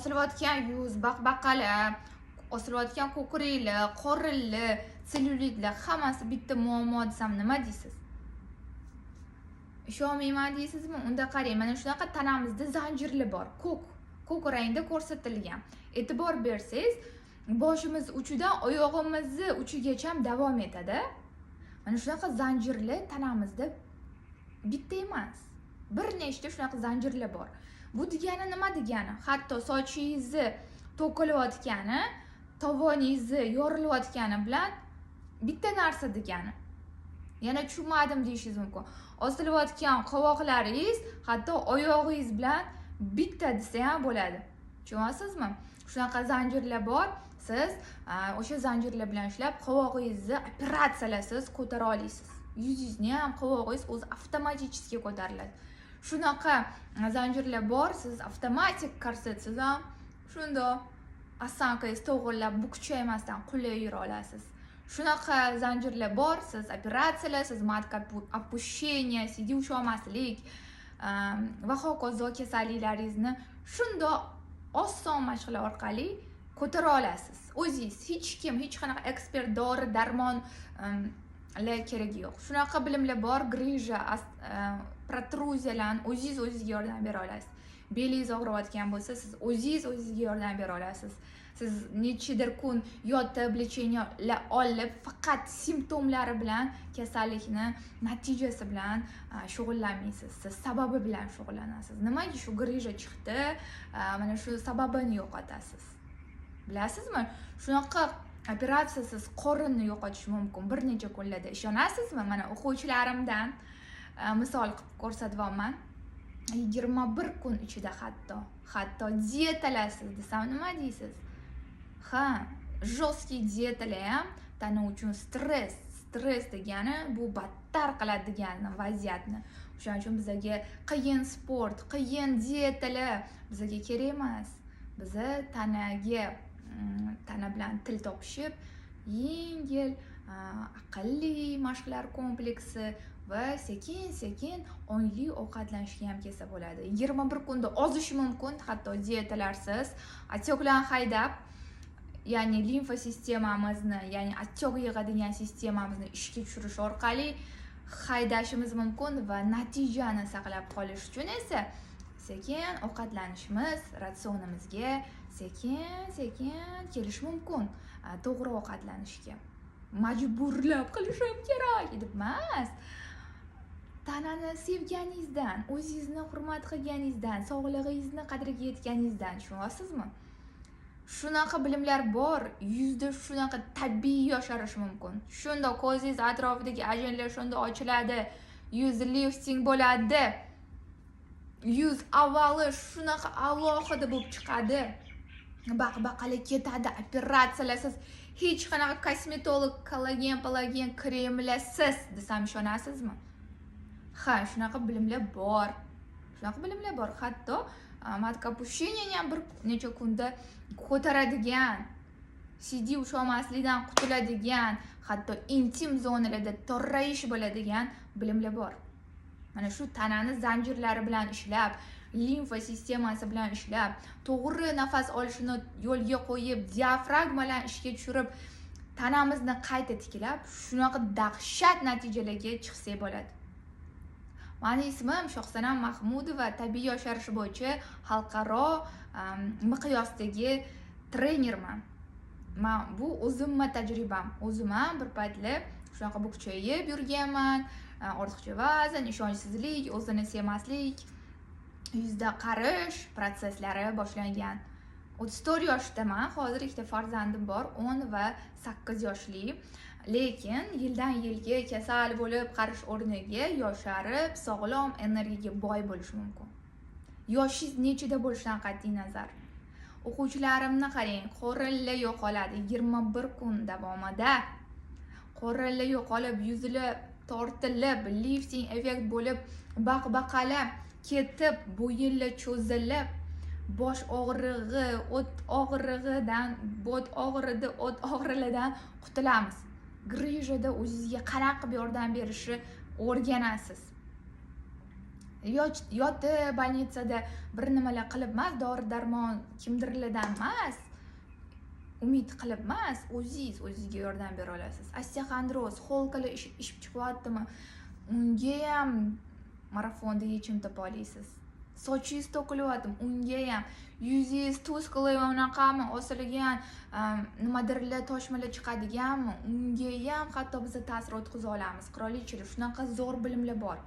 osilayotgan yuz, baqbaqalar, osilayotgan ko'kraklar, qorinlar, sellyulitlar hammasi bitta muammo desam nima deysiz? Ishonmayman deysizmi? Unda qarang, mana shunaqa tanamizda zanjirlar bor. Ko'k rangda ko'rsatilgan. E'tibor bersangiz, boshimiz uchidan oyog'imizni uchigacha davom etadi. Mana shunaqa zanjirlar tanamizda bitta emas, bir nechta shunaqa zanjirlar bor. Bu degani nima degani? Hatto sochingizni to'kilayotgani, tovoningizni yorilayotgani bilan bitta narsa degani. Yana tushunmadim deyishingiz mumkin. Osilayotgan qovoqlaringiz hatto oyog'ingiz bilan bitta desa ham bo'ladi. Tushunyapsizmi? Shunaqa zanjirlar bor. Siz o'sha zanjirlar bilan ishlab qovog'ingizni operatsiyalasiz ko'tara olasiz. Yuzingizni ham qovog'ingiz o'zi avtomatichki ko'tariladi. Shunaqa zanjirlar bor. Siz avtomatik korsetsiz ham shundoq osankangiz to'g'rilab bukchaymasdan qulay yura olasiz. Shunaqa zanjirlar bor. Siz operatsiyalar, matka opущения, sidiy usholmaslik va hokazo kasalliklaringizni shundoq oson mashqlar orqali ko'tara olasiz. O'zingiz hech qanaqa ekspert, dori, darmonlar keragi yo'q. Shunaqa bilimlar bor. Grija, protruziyalarni o'zingizga yordam bera olasiz. Belingiz og'riyotgan bo'lsa, siz o'zingizga yordam bera olasiz. Siz nechidir kun yotib, lecheniyalar olib, faqat simptomlari bilan kasallikni natijasi bilan shug'ullanmaysiz. Siz sababi bilan shug'ullanasiz. Nimaga shu grija chiqdi? Mana shu sababini yo'qotasiz. Bilasizmi? Shunaqa operatsiyasiz qorinni yo'qotish mumkin bir necha kunlarda. Ishonasizmi? Mana o'quvchilarimdan misol qilib ko'rsatyapman. 21 kun ichida hatto diyetalarsiz desam nima deysiz? Ha, jostki diyetalar ham tana uchun stress degani bu battar qiladi degan vaziyatni. O'shaning uchun bizga qiyin sport, qiyin diyetalar bizga kerak emas. Biz tana bilan til topishib, yengil, aqlli mashqlar kompleksi va sekin ongli ovqatlanishga ham kelsa bo'ladi. 21 kunda ozishi mumkin, hatto diyetalarsiz, отекlarni haydab, ya'ni limfa sistemamizni, ya'ni отек yig'adigan sistemamizni ishga tushirish orqali haydashimiz mumkin va natijani saqlab qolish uchun esa sekin ovqatlanishimiz, ratsionimizga sekin kelish mumkin. To'g'ri ovqatlanishga majburlab qilishim kerak deb emas. Tanani sevganingizdan, o'zingizni hurmat qilganingizdan, sog'lig'ingizni qadriga yetganingizdan, tushunyapsizmi? Shunaqa bilimlar bor, yuzda shunaqa tabiiy yosharish mumkin. Shunda ko'zingiz atrofidagi ajinlar shunda ochiladi, yuz lifting bo'ladi. Yuz avvali shunaqa alohida bo'lib chiqadi. Baqbaqali ketadi, operatsiyalarsiz, hech qanaqa kosmetolog, kollagen kremlarsiz desam ishonasizmi? Ha, shunaqa bilimlar bor. Hatto matka opущениyani ham bir necha kunda ko'taradigan, sidiy usholmaslikdan qutuladigan, hatto intim zonalarda torrayish bo'ladigan bilimlar bor. Mana shu tanani zanjirlari bilan ishlab, limfa sistemasi bilan ishlab, to'g'ri nafas olishini yo'lga qo'yib, diafragmalarni ishga tushirib, tanamizni qayta tiklab, shunaqa dahshat natijalarga chiqsak bo'ladi. Meni ismim Shohsanam Mahmudova, tabiiy yosharish bo'yicha xalqaro miqyosdagi trenerman. Bu o'zimning tajribam. O'zim ham bir paytlar shunaqa bukchayib yurganman. Ortiqcha vazn, ishonchsizlik, o'zini sevmaslik, yuzda qarish prosesslari boshlangan. 34 yoshdaman. Hozir ikkita farzandim bor, 10 va 8 yoshli. Lekin yildan yilga kasal bo'lib qarish o'rniga yosharib, sog'lom, energiyaga boy bo'lish mumkin. Yoshingiz nechida bo'lishidan qat'iy nazar. O'quvchilarimni qarang, qorinlar yo'qoladi 21 kun davomida. Qorinlar yo'qolib, yuzlar tortilib, lifting effekt bo'lib, baqbaqalab ketib, bo'yinlar cho'zilib, bosh og'rig'i, o't og'rig'idan qutulamiz. Grijada o'zingizga qanaqa qilib yordam berishni o'rganasiz. yotib больницada bir nimalar qilib emas, dori darmon kimdirlardan emas, umid qilib emas, o'zingizga yordam bera olasiz. Osteoxondroz, holkalar ishib chiqyaptimi? Unga ham marafonda yechim topa olasiz. Sochingiz to'kilyaptimi? Unga ham yuzingiz tuzqli va unaqami osilgan nimadirlar toshmalar chiqadiganmi? Unga ham hatto biz ta'sir o'tkaza olamiz. Qirolichalar, shunaqa zo'r bilimlar bor.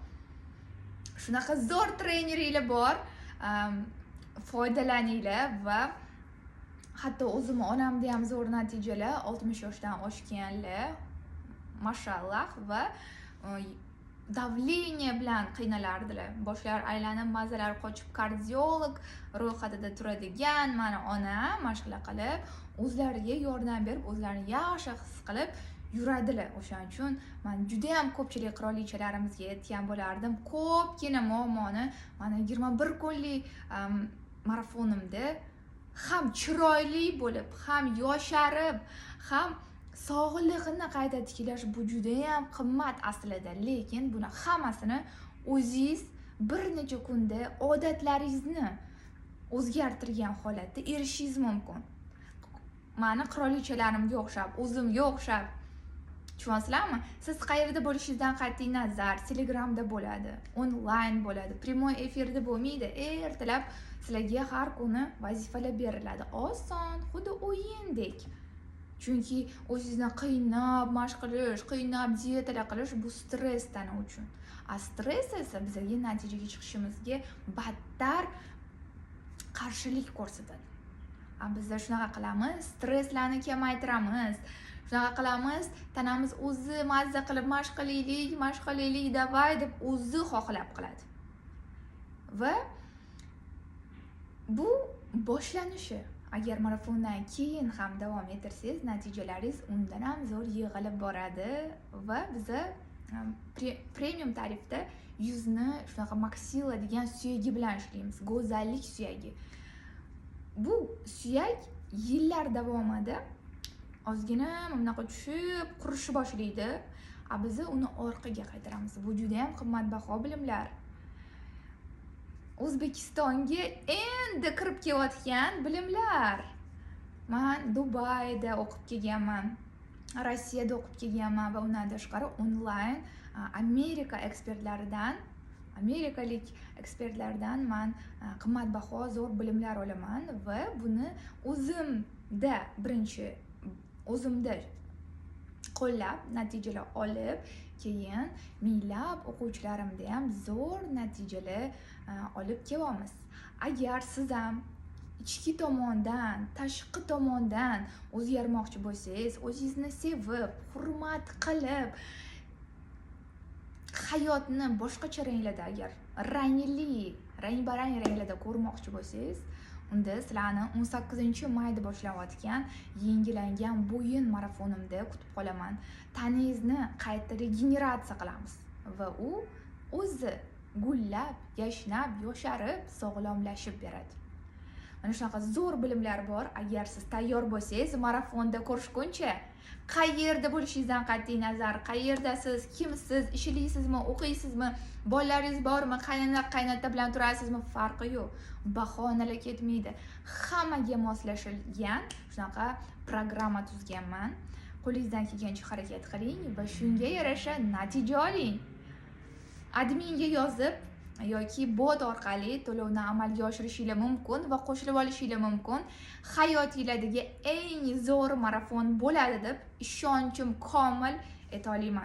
Shunaqa zo'r trenerlar bor. Foydalaninglar va hatto o'zim onamda ham zo'r natijalar, 60 yoshdan oshganlar, mashallah, va davleniya bilan qiynalardilar. Boshlari aylanib, mazalari qochib, kardiolog ro'yxatida turadigan mana onam mashg'ula qilib, o'zlariga yordam berib, o'zlarini yaxshi his qilib yuradilar. O'shaning uchun men juda ham ko'pchilik qirolichalarimizga aytgan bo'lardim, ko'pgina muammoni mana 21 kunlik marafonimda ham chiroyli bo'lib, ham yosharib, ham sog'lig'ini qayta tiklash bu juda ham qimmat aslida, lekin buni hammasini o'zingiz bir necha kunda odatlaringizni o'zgartirgan holatda erishishingiz mumkin. Mani qirolichalarimga o'xshab, o'zimga o'xshab. Tushunyapsizlarmi? Siz qayerda bo'lishingizdan qat'iy nazar, Telegramda bo'ladi, onlayn bo'ladi, prямой efirda bo'lmaydi. Ertalab sizlarga har kuni vazifalar beriladi. Oson, xuddi o'yindek. Chunki o'zingizni qiynab mashq qilish, qiynab dietalar qilish bu stressdan uchun. Stress esa bizga natijaga chiqishimizga battar qarshilik ko'rsatadi. Bizlar shunaqa qilamiz, stresslarni kamaytiramiz. Shunaqa qilamiz, tanamiz o'zi mazza qilib mashq qilaylik, davay deb o'zi xohlab qiladi. Va bu boshlanishi. Agar marafondan keyin ham davom ettirsangiz, natijalaringiz undan ham zo'r yig'ilib boradi va biza premium tarifda yuzni shunaqa maxilla degan suyagi bilan ishlaymiz. Go'zallik suyagi. Bu suyak yillar davomida ozgina bunaqa tushib, qurishni boshlaydi. Biz uni orqaga qaytaramiz. Bu juda ham qimmatbaho bilimlar. O'zbekistonga endi kirib kelayotgan bilimlar. Men Dubayda o'qib kelganman, Rossiyada o'qib kelganman va undan tashqari onlayn amerikalik ekspertlardan men qimmatbaho zo'r bilimlar olaman va buni o'zimda qo'llab, natijalar olib, keyin minglab o'quvchilarimda ham zo'r natijalar olib kelyapmiz. Agar siz ham ichki tomondan, tashqi tomondan o'zgarmoqchi bo'lsangiz, o'zingizni sevib, hurmat qilib, hayotni boshqacha ranglarda, agar rang-barang ranglarda ko'rmoqchi bo'lsangiz, unda sizlarni 18-mayda boshlanayotgan yangilangan bo'yin marafonimda kutib qolaman. Taningizni qayta regeneratsiya qilamiz va u o'zi gullab, yashnab, yosharib, sog'lomlashib beradi. Mana shunaqa zo'r bilimlar bor. Agar siz tayyor bo'lsangiz, marafonda ko'rishguncha, qayerda bo'lishingizdan qat'iy nazar, qayerdasiz, kimsiz, ishlaysizmi, o'qiysizmi, bolalaringiz bormi, qaynota bilan turasizmi, farqi yo'q. Bahonalar ketmaydi. Hammaga moslashilgan shunaqa programma tuzganman. Qo'lingizdan kelgancha harakat qiling va shunga yarasha natija oling. Adminga yozib yoki bot orqali to'lovni amalga oshirishingiz mumkin va qo'shilib olishingiz mumkin. Hayotinglardagi eng zo'r marafon bo'ladi deb ishonchim komil ayta olaman.